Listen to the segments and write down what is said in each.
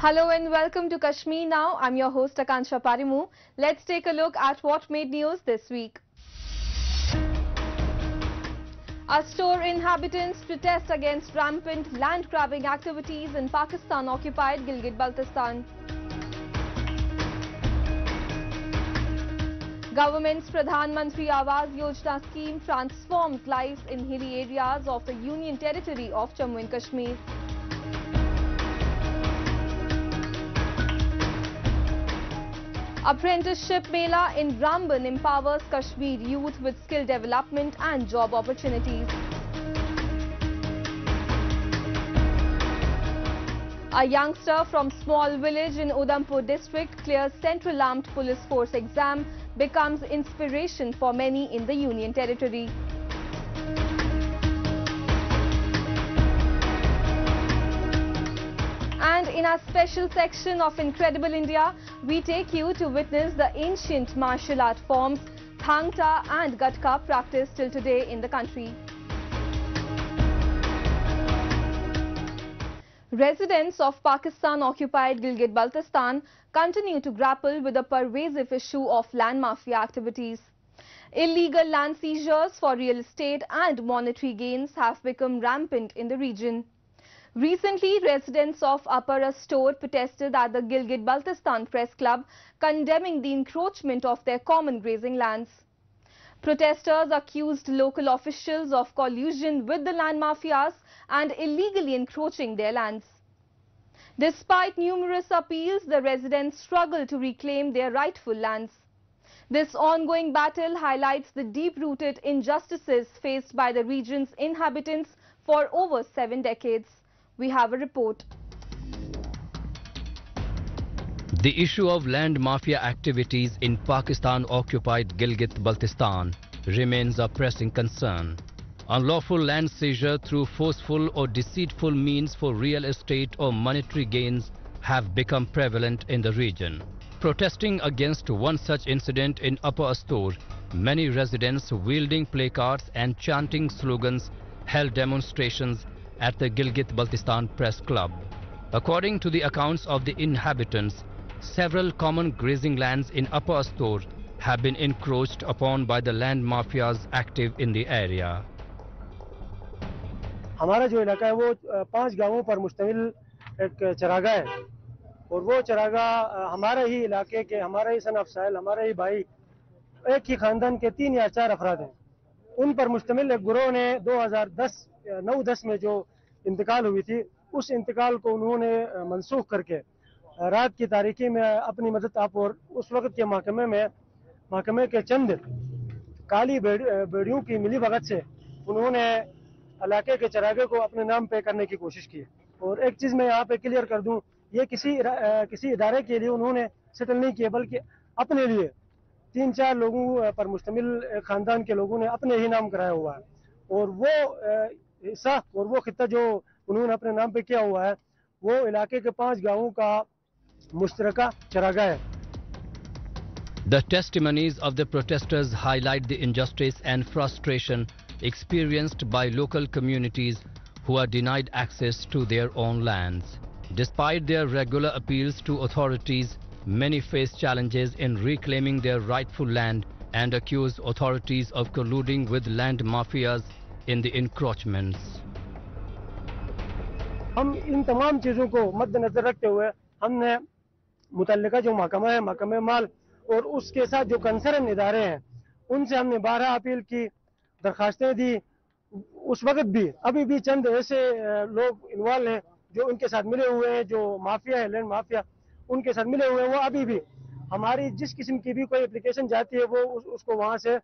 Hello and welcome to Kashmir Now. I'm your host Akansha Parimu. Let's take a look at what made news this week. Astor inhabitants protest against rampant land grabbing activities in Pakistan-occupied Gilgit-Baltistan. Government's Pradhan Mantri Awas Yojana scheme transformed lives in hilly areas of the Union Territory of Jammu and Kashmir. Apprenticeship Mela in Ramban empowers Kashmir youth with skill development and job opportunities. A youngster from small village in Udhampur district clears Central Armed Police Force exam, becomes inspiration for many in the Union Territory. And in our special section of Incredible India, we take you to witness the ancient martial art forms Thang Ta and Gatka practiced till today in the country. Residents of Pakistan-occupied Gilgit-Baltistan continue to grapple with the pervasive issue of land mafia activities. Illegal land seizures for real estate and monetary gains have become rampant in the region. Recently, residents of Upper Astor protested at the Gilgit-Baltistan Press Club, condemning the encroachment of their common grazing lands. Protesters accused local officials of collusion with the land mafias and illegally encroaching their lands. Despite numerous appeals, the residents struggle to reclaim their rightful lands. This ongoing battle highlights the deep-rooted injustices faced by the region's inhabitants for over 7 decades. We have a report. The issue of land mafia activities in Pakistan-occupied Gilgit-Baltistan remains a pressing concern. Unlawful land seizure through forceful or deceitful means for real estate or monetary gains have become prevalent in the region. Protesting against one such incident in Upper Astor, many residents wielding placards and chanting slogans held demonstrations at the Gilgit-Baltistan Press Club. According to the accounts of the inhabitants, several common grazing lands in Upper Astor have been encroached upon by the land mafias active in the area. हमारा जो इलाका है वो 5 गांवों पर मुश्तमिल एक चरागाह है और वो चरागाह हमारे ही इलाके के हमारे ही सन अफसाइल हमारे ही भाई एक ही खानदान के 3 या 4 अफराद हैं। उन पर मुश्तमिल एक गिरोह ने 2009-10 में जो इंतकाल हुई थी उस इंतकाल को उन्होंने मनसूख करके रात की तारीकी में अपनी मदद आप और उस वक्त के महकमे के चंद काली बेड़ियों की मिली भगत से उन्होंने इलाके के चरागे को अपने नाम पे करने की कोशिश की। और एक चीज़ मैं यहाँ पे क्लियर कर दूँ, ये किसी इदारे के लिए उन्होंने सेटल नहीं किया बल्कि अपने लिए 3-4 लोगों पर मुश्तमिल खानदान के लोगों ने अपने ही नाम कराया हुआ है और वो हिस्सा और वो खित्ता जो उन्होंने अपने नाम पे किया हुआ है वो इलाके के 5 गांवों का मुश्तरका चरागाह है। The testimonies of the protesters highlight the injustice and frustration experienced by local communities who are denied access to their own lands. Despite their regular appeals to authorities, many face challenges in reclaiming their rightful land and accuse authorities of colluding with land mafias in the encroachments. हम इन तमाम चीज़ों को मद्देनजर रखते हुए हमने मुतल्लिका जो महकमा है महकमे माल और उसके साथ जो कंसर्न इदारे हैं उनसे हमने 12 अपील की, दरखास्तें दी। उस वक्त भी अभी भी चंद ऐसे लोग इन्वॉल्व हैं जो उनके साथ मिले हुए हैं, जो माफिया है लैंड माफिया उनके साथ मिले हुए हैं। वो अभी भी हमारी जिस किस्म की भी कोई एप्लीकेशन जाती है वो उसको वहाँ से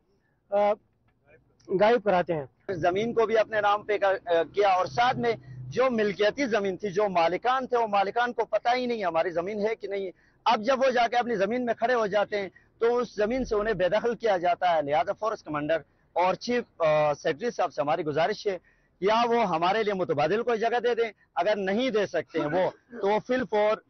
गायब कराते हैं। जमीन को भी अपने नाम पे किया और साथ में जो मिल्कियती जमीन थी जो मालिकान थे वो मालिकान को पता ही नहीं हमारी जमीन है कि नहीं। अब जब वो जाके अपनी जमीन में खड़े हो जाते हैं तो उस जमीन से उन्हें बेदखल किया जाता है। लिहाजा फॉरेस्ट कमांडर और चीफ सेक्रेटरी साहब से हमारी गुजारिश है या वो हमारे लिए मुतबादिल कोई जगह दे दें, अगर नहीं दे सकते हैं वो तो वो फिल फॉर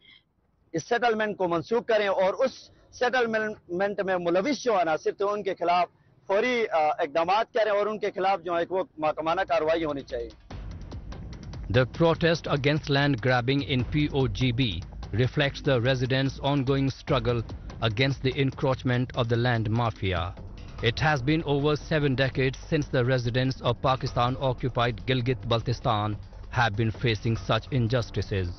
इस सेटलमेंट को मनसूख करें और उस सेटलमेंट में मुलविस जो अनासिर थे उनके खिलाफ फौरी इकदाम करें और उनके खिलाफ जो है वो महकमाना कार्रवाई होनी चाहिए। The protest against land grabbing in POGB reflects the residents' ongoing struggle against the encroachment of the land mafia. It has been over 7 decades since the residents of Pakistan-occupied Gilgit-Baltistan have been facing such injustices.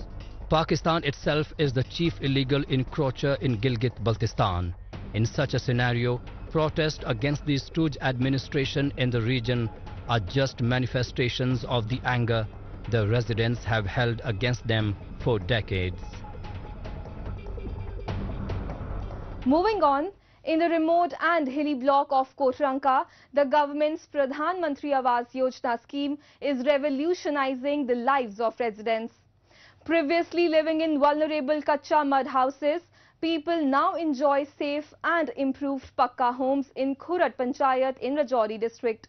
Pakistan itself is the chief illegal encroacher in Gilgit-Baltistan. In such a scenario, protest against the stooge administration in the region are just manifestations of the anger the residents have held against them for decades. Moving on, in the remote and hilly block of Kotranka, the government's Pradhan Mantri Awas Yojana scheme is revolutionizing the lives of residents. Previously living in vulnerable Kacha mud houses, people now enjoy safe and improved Pakka homes in Khurat Panchayat in Rajouri district.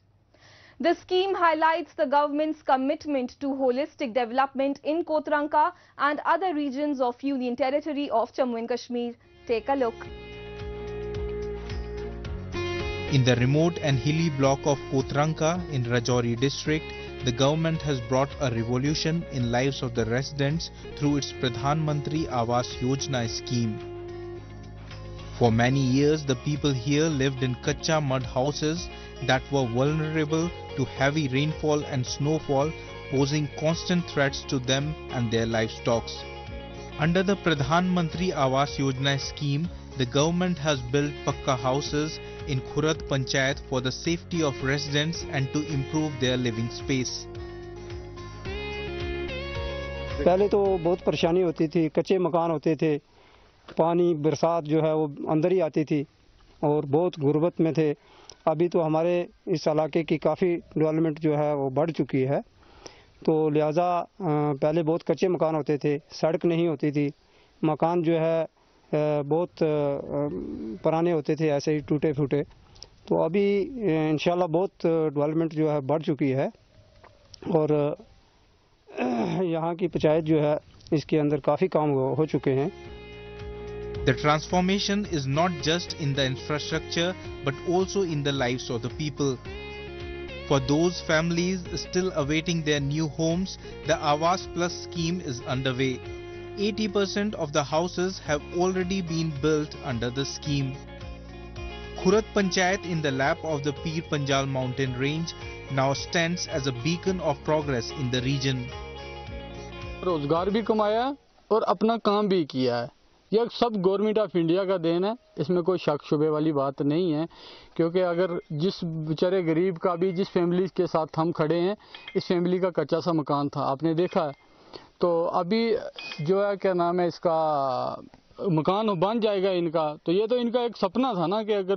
The scheme highlights the government's commitment to holistic development in Kotranka and other regions of Union Territory of Jammu and Kashmir. Take a look. In the remote and hilly block of Kotranka in Rajouri district, the government has brought a revolution in lives of the residents through its Pradhan Mantri Awas Yojana scheme. For many years, the people here lived in kacha mud houses that were vulnerable to heavy rainfall and snowfall, posing constant threats to them and their livestock. Under the Pradhan Mantri Awas Yojana scheme, the government has built Pakka houses in Khurat Panchayat for the safety of residents and to improve their living space. पहले तो बहुत परेशानी होती थी, कच्चे मकान होते थे, पानी बरसात जो है वो अंदर ही आती थी और बहुत गुर्बत में थे। अभी तो हमारे इस इलाके की काफ़ी डेवलपमेंट जो है वो बढ़ चुकी है, तो लिहाजा पहले बहुत कच्चे मकान होते थे, सड़क नहीं होती थी, मकान जो है बहुत पुराने होते थे, ऐसे ही टूटे फूटे। तो अभी इंशाल्लाह बहुत डेवलपमेंट जो है बढ़ चुकी है और यहाँ की पंचायत जो है इसके अंदर काफ़ी काम हो चुके हैं। The transformation is not just in the infrastructure but also in the lives of the people. For those families still awaiting their new homes, the Awas Plus scheme is underway. 80% of the houses have already been built under the scheme. Khurat Panchayat in the lap of the Pir Panjal mountain range now stands as a beacon of progress in the region. रोजगार भी कमाया और अपना काम भी किया है। यह सब गवर्नमेंट ऑफ इंडिया का देन है, इसमें कोई शक शुबे वाली बात नहीं है, क्योंकि अगर जिस बेचारे गरीब का भी जिस फैमिली के साथ हम खड़े हैं, इस फैमिली का कच्चा सा मकान था, आपने देखा है, तो अभी जो है क्या नाम है इसका मकान बन जाएगा इनका, तो ये तो इनका एक सपना था ना कि अगर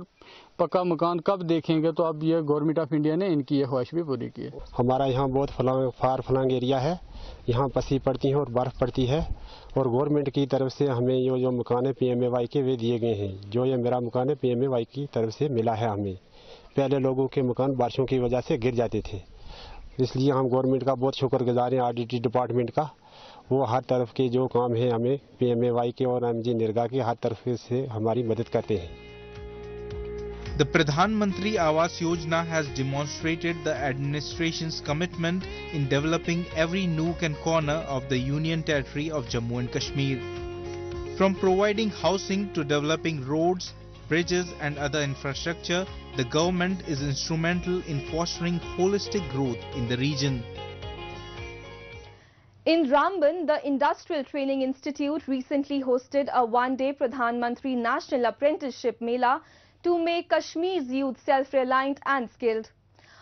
पक्का मकान कब देखेंगे, तो अब ये गवर्नमेंट ऑफ इंडिया ने इनकी ये ख्वाहिश भी पूरी की है। हमारा यहाँ बहुत फार फ्लंग एरिया है, यहाँ पसी पड़ती है और बर्फ़ पड़ती है और गवर्नमेंट की तरफ से हमें ये जो मकान है PMAY के वे दिए गए हैं। जो ये मेरा मकान है PMAY की तरफ से मिला है हमें। पहले लोगों के मकान बारिशों की वजह से गिर जाते थे, इसलिए हम गवर्नमेंट का बहुत शुक्रगुजार हैं, RDT डिपार्टमेंट का। वो हर तरफ के जो काम है हमें PMAY के और MG निरगा के हर तरफ से हमारी मदद करते हैं। The Pradhan Mantri Awas Yojana has demonstrated the administration's commitment in developing every nook and corner of the Union Territory of Jammu and Kashmir. From providing housing to developing roads, bridges and other infrastructure, the government is instrumental in fostering holistic growth in the region. In Ramban, the Industrial Training Institute recently hosted a one-day Pradhan Mantri National Apprenticeship Mela to make Kashmir's youth self-reliant and skilled.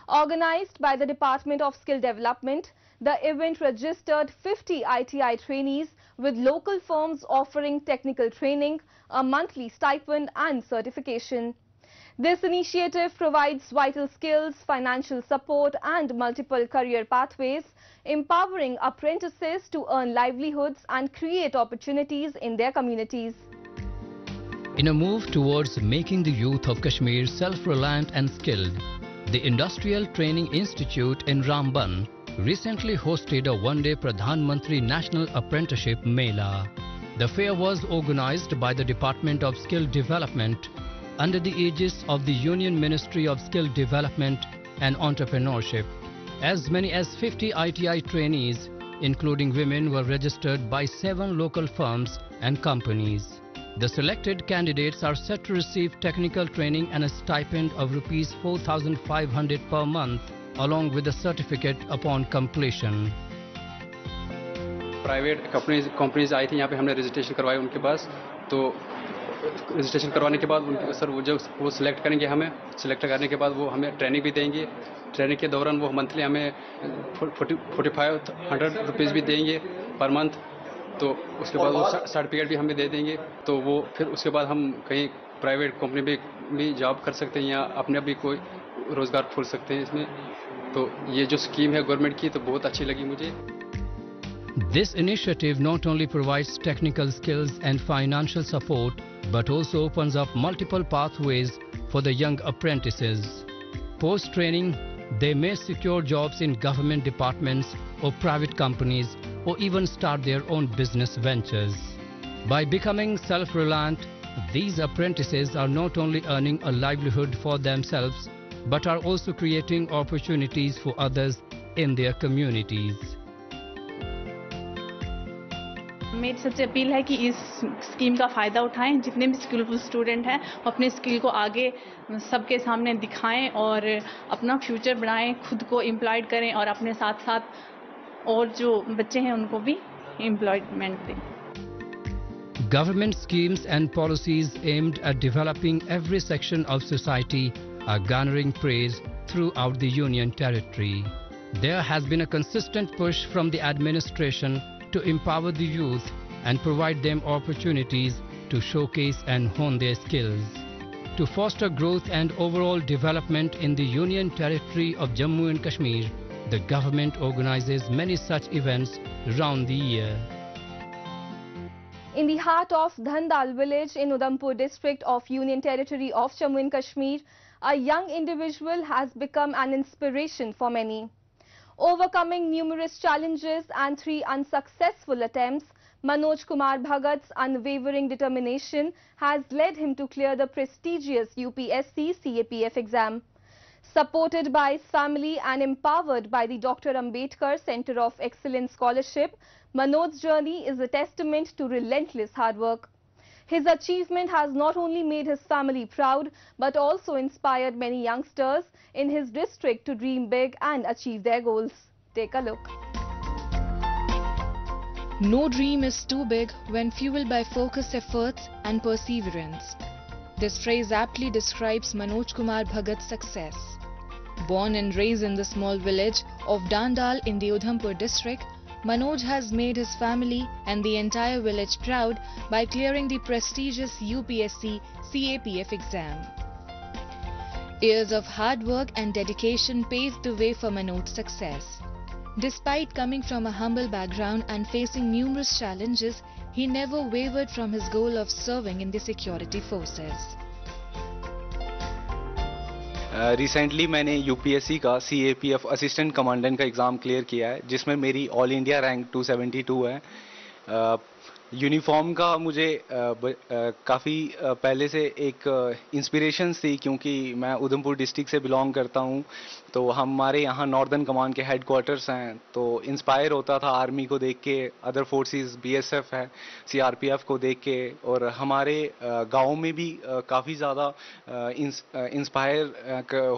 Organized by the Department of Skill Development, the event registered 50 ITI trainees with local firms offering technical training, a monthly stipend and certification. This initiative provides vital skills, financial support and multiple career pathways, empowering apprentices to earn livelihoods and create opportunities in their communities. In a move towards making the youth of Kashmir self-reliant and skilled, the Industrial Training Institute in Ramban recently hosted a one-day Pradhan Mantri National Apprenticeship Mela. The fair was organized by the Department of Skill Development under the aegis of the Union Ministry of Skill Development and Entrepreneurship. As many as 50 ITI trainees including women, were registered by 7 local firms and companies. The selected candidates are set to receive technical training and a stipend of Rs 4,500 per month, along with a certificate upon completion. Private companies आई थी यहाँ पे, हमने registration करवाया उनके पास। तो registration करवाने के बाद उनके सर वो सिलेक्ट करेंगे, हमें सिलेक्ट करने के बाद वो हमें ट्रेनिंग भी देंगे। ट्रेनिंग के दौरान वो मंथली हमें 4,500 रुपीज़ भी देंगे पर मंथ। तो उसके बाद वो सर्टिफिकेट भी हमें दे देंगे। तो वो फिर उसके बाद हम कहीं प्राइवेट कंपनी में भी जॉब कर सकते हैं या अपने भी कोई रोज़गार खोल सकते हैं इसमें। तो ये जो स्कीम है गवर्नमेंट की, तो बहुत अच्छी लगी मुझे। This initiative not only provides technical skills and financial support, but also opens up multiple pathways for the young apprentices. Post-training, they may secure jobs in government departments or private companies, or even start their own business ventures. By becoming self-reliant, these apprentices are not only earning a livelihood for themselves, but are also creating opportunities for others in their communities. मेरी सबसे appeal है कि इस scheme का फ़ायदा उठाएं। जितने भी स्किलफुल स्टूडेंट हैं वो अपने स्किल को आगे सबके सामने दिखाएं और अपना फ्यूचर बनाएं, खुद को एम्प्लॉयड करें और अपने साथ साथ और जो बच्चे हैं उनको भी एम्प्लॉयमेंट दें। Government schemes and policies aimed at developing every section of society are garnering praise throughout the Union Territory. There has been a consistent push from the administration to empower the youth and provide them opportunities to showcase and hone their skills. To foster growth and overall development in the Union Territory of Jammu and Kashmir, the government organizes many such events around the year. In the heart of Dhandal village in Udhampur district of Union Territory of Jammu and Kashmir, a young individual has become an inspiration for many. Overcoming numerous challenges and 3 unsuccessful attempts, Manoj Kumar Bhagat's unwavering determination has led him to clear the prestigious UPSC CAPF exam. Supported by his family and empowered by the Dr. Ambedkar Center of Excellence Scholarship, Manoj's journey is a testament to relentless hard work. His achievement has not only made his family proud, but also inspired many youngsters in his district to dream big and achieve their goals. Take a look. No dream is too big when fueled by focused efforts and perseverance. This phrase aptly describes Manoj Kumar Bhagat's success. Born and raised in the small village of Dandal in the Udhampur district, Manoj has made his family and the entire village proud by clearing the prestigious UPSC CAPF exam. Years of hard work and dedication paved the way for Manoj's success. Despite coming from a humble background and facing numerous challenges, he never wavered from his goal of serving in the security forces. Recently मैंने UPSC का CAPF assistant commandant का exam clear किया है, जिसमें मेरी all India rank 272 है। Uniform का मुझे काफ़ी पहले से एक इंस्पिरेशंस थी, क्योंकि मैं उधमपुर डिस्ट्रिक्ट से बिलोंग करता हूं, तो हमारे यहाँ नॉर्दर्न कमांड के हेडक्वार्टर्स हैं, तो इंस्पायर होता था आर्मी को देख के, अदर फोर्सेस बीएसएफ है, सीआरपीएफ को देख के। और हमारे गाँव में भी काफ़ी ज़्यादा इंस्पायर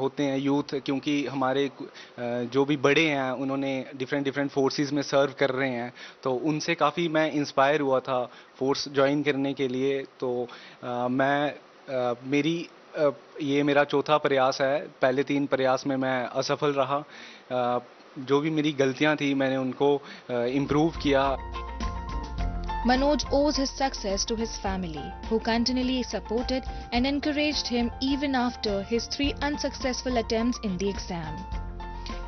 होते हैं यूथ, क्योंकि हमारे जो भी बड़े हैं उन्होंने डिफरेंट फोर्सेस में सर्व कर रहे हैं, तो उनसे काफ़ी मैं इंस्पायर हुआ था फोर्स ज्वाइन करने के लिए। तो ये मेरा चौथा प्रयास है। पहले 3 प्रयास में मैं असफल रहा। जो भी मेरी गलतियां थी मैंने उनको इम्प्रूव किया। Manoj owes his success to his family, who continually supported and encouraged him even after his 3 unsuccessful attempts in the exam.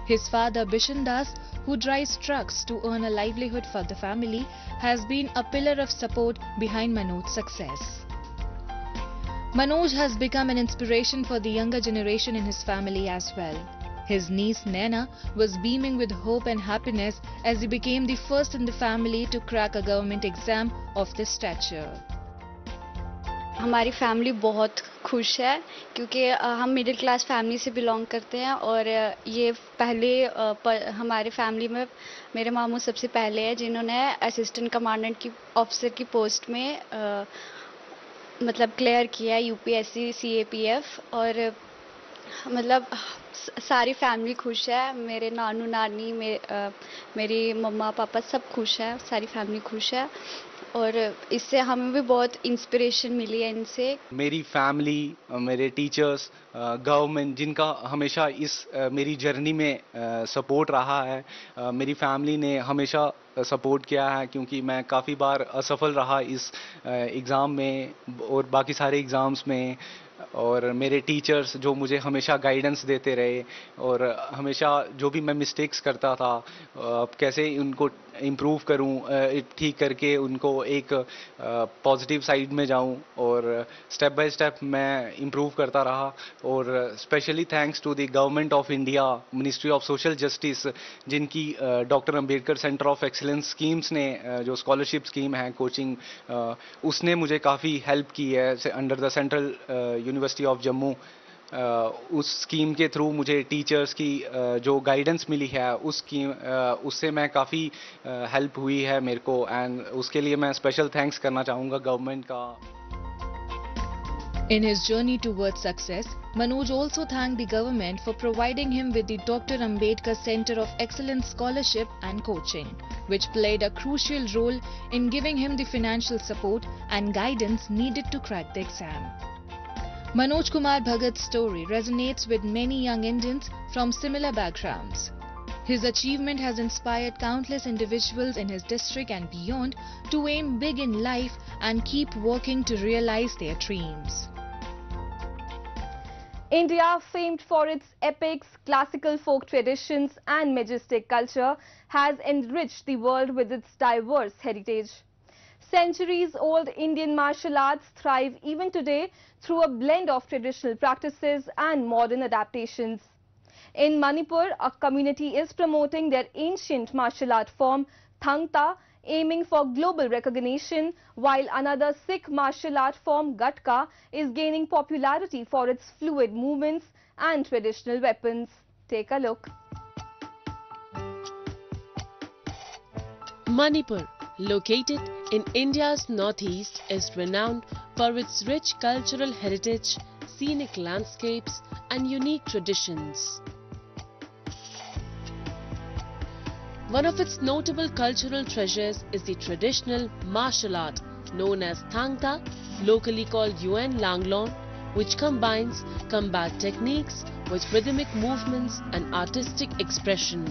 His father Bishan Das, who drives trucks to earn a livelihood for the family, has been a pillar of support behind Manoj's success. Manoj has become an inspiration for the younger generation in his family as well. His niece Naina was beaming with hope and happiness as he became the first in the family to crack a government exam of this stature. हमारी family बहुत खुश है क्योंकि हम middle class family से belong करते हैं और ये हमारे फैमिली में मेरे मामू सबसे पहले हैं जिन्होंने असिस्टेंट कमांडेंट की ऑफिसर की पोस्ट में मतलब क्लियर किया है यूपीएससी सीएपीएफ और मतलब सारी फैमिली खुश है। मेरे नानू नानी मेरी मम्मा पापा सब खुश है, सारी फैमिली खुश है और इससे हमें भी बहुत इंस्पिरेशन मिली है इनसे। मेरी फैमिली, मेरे टीचर्स, गवर्नमेंट जिनका हमेशा इस मेरी जर्नी में सपोर्ट रहा है, मेरी फैमिली ने हमेशा सपोर्ट किया है क्योंकि मैं काफ़ी बार असफल रहा इस एग्ज़ाम में और बाकी सारे एग्ज़ाम्स में, और मेरे टीचर्स जो मुझे हमेशा गाइडेंस देते रहे और हमेशा जो भी मैं मिस्टेक्स करता था कैसे उनको इम्प्रूव करूं, ठीक करके उनको एक पॉजिटिव साइड में जाऊं और स्टेप बाय स्टेप मैं इम्प्रूव करता रहा। और specially thanks to the government of India, ministry of social justice, जिनकी doctor Ambedkar centre of excellence schemes ने जो स्कॉलरशिप स्कीम है कोचिंग, उसने मुझे काफ़ी हेल्प की है under the central university of Jammu. उस स्कीम के थ्रू मुझे टीचर्स की जो गाइडेंस मिली है उससे मैं काफ़ी हेल्प हुई है मेरे को, एंड उसके लिए मैं स्पेशल थैंक्स करना चाहूँगा गवर्नमेंट का। In his journey towards success, Manoj also thanked the government for providing him with the Dr. Ambedkar Center of Excellence Scholarship and Coaching, which played a crucial role in giving him the financial support and guidance needed to crack the exam. Manoj Kumar Bhagat's story resonates with many young Indians from similar backgrounds. His achievement has inspired countless individuals in his district and beyond to aim big in life and keep working to realize their dreams. India, famed for its epics, classical folk traditions and majestic culture, has enriched the world with its diverse heritage. Centuries-old Indian martial arts thrive even today through a blend of traditional practices and modern adaptations. In Manipur, a community is promoting their ancient martial art form, Thang Ta, aiming for global recognition, while another Sikh martial art form, Gatka, is gaining popularity for its fluid movements and traditional weapons. Take a look. Manipur, located in India's northeast, is renowned for its rich cultural heritage, scenic landscapes, and unique traditions. One of its notable cultural treasures is the traditional martial art known as Thang Ta, locally called Yuen Langlong, which combines combat techniques with rhythmic movements and artistic expression.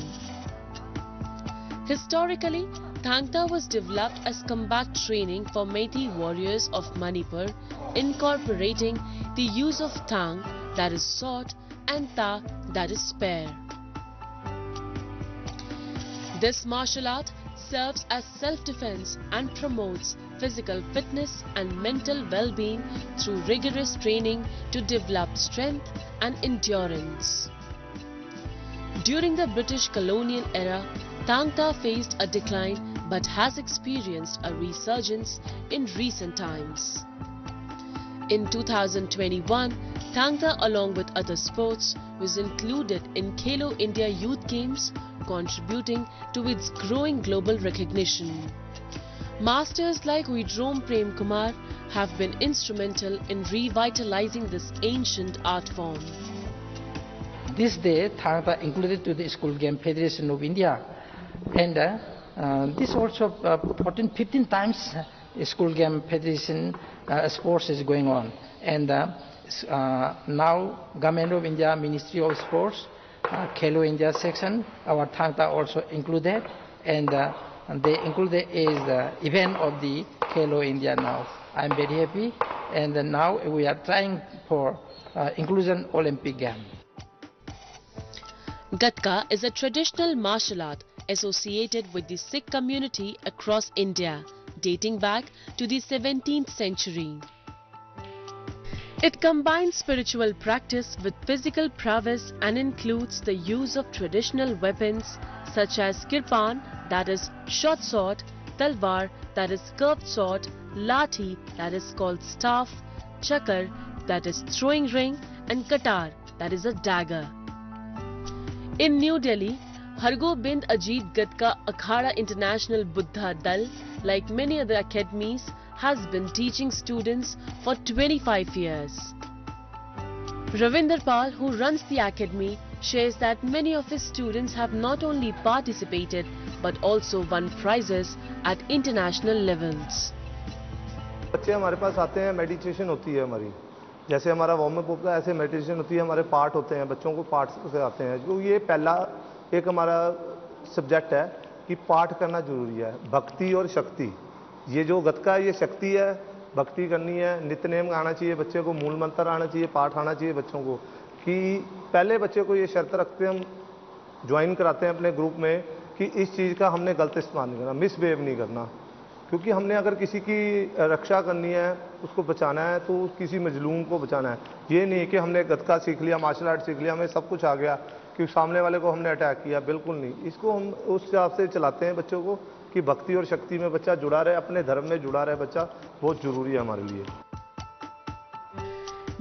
Historically, Thang Ta was developed as combat training for Meitei warriors of Manipur, incorporating the use of Thang, that is sword, and Ta, that is spear. This martial art serves as self-defense and promotes physical fitness and mental well-being through rigorous training to develop strength and endurance. During the British colonial era, Thang Ta faced a decline but has experienced a resurgence in recent times. In 2021, Thang Ta, along with other sports, was included in Khelo India Youth Games, contributing to its growing global recognition. Masters like Widrom Prem Kumar have been instrumental in revitalizing this ancient art form. This day, Thang Ta included to the School Game Federation of India, and this also 14-15 times School Game Federation sports is going on, and now Government of India, Ministry of Sports, Khelo India section, our Thang Ta also included, and they included is the event of the Khelo India now. I am very happy, and now we are trying for inclusion Olympic game. Gatka is a traditional martial art associated with the Sikh community across India, dating back to the 17th century. It combines spiritual practice with physical prowess and includes the use of traditional weapons such as kirpan, that is short sword, talwar, that is curved sword, lathi, that is called staff, Chakar, that is throwing ring, and Katar, that is a dagger. In New Delhi, Hargobind Ajit Gatka Akhada International Buddha Dal, like many other academies, has been teaching students for 25 years. Ravinder Pal, who runs the academy, shares that many of his students have not only participated but also won prizes at international levels. बच्चे हमारे पास आते हैं, meditation होती है हमारी, जैसे हमारा warm up होता है ऐसे मेडिटेशन होती है, हमारे पाठ होते हैं, बच्चों को पाठ से आते हैं। जो ये पहला एक हमारा सब्जेक्ट है कि पाठ करना जरूरी है, भक्ति और शक्ति। ये जो गतका है ये शक्ति है, भक्ति करनी है, नित्यनेम आना चाहिए, बच्चे को मूल मंत्र आना चाहिए, पाठ आना चाहिए बच्चों को। कि पहले बच्चे को ये शर्त रखते हैं, हम ज्वाइन कराते हैं अपने ग्रुप में कि इस चीज़ का हमने गलत इस्तेमाल नहीं करना, मिसबिहेव नहीं करना, क्योंकि हमने अगर किसी की रक्षा करनी है, उसको बचाना है, तो किसी मजलूम को बचाना है। ये नहीं कि हमने गतका सीख लिया, मार्शल आर्ट सीख लिया, हमें सब कुछ आ गया कि सामने वाले को हमने अटैक किया, बिल्कुल नहीं। इसको हम उस हिसाब से चलाते हैं बच्चों को कि भक्ति और शक्ति में बच्चा जुड़ा रहे, अपने धर्म में जुड़ा रहे, बच्चा बहुत जरूरी है हमारे लिए।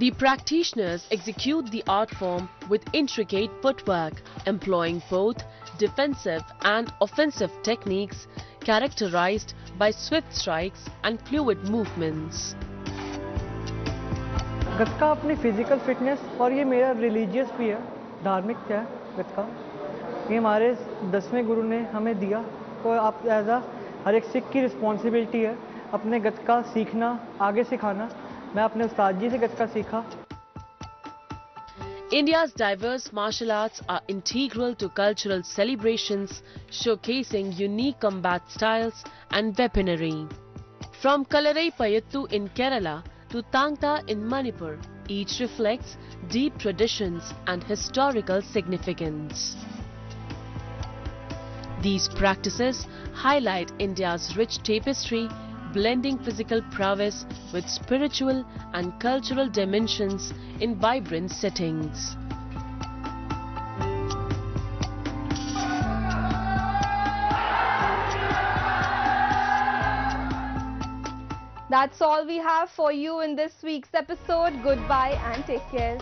The practitioners execute the art form with intricate footwork, employing both defensive and offensive techniques characterized by swift strikes and fluid movements. गतका अपनी फिजिकल फिटनेस और ये मेरा रिलीजियस भी है, धार्मिक है गतका। ये हमारे 10वें गुरु ने हमें दिया, तो आप एज अ हर एक सिख की रिस्पॉन्सिबिलिटी है अपने गतका सीखना, आगे सिखाना। मैं अपने उस्ताद जी से गतका सीखा। India's diverse martial arts are integral to cultural celebrations, showcasing unique combat styles and weaponry. From Kalarai Payattu in Kerala to Tangta in Manipur, each reflects deep traditions and historical significance. These practices highlight India's rich tapestry, blending physical prowess with spiritual and cultural dimensions in vibrant settings. That's all we have for you in this week's episode. Goodbye and take care.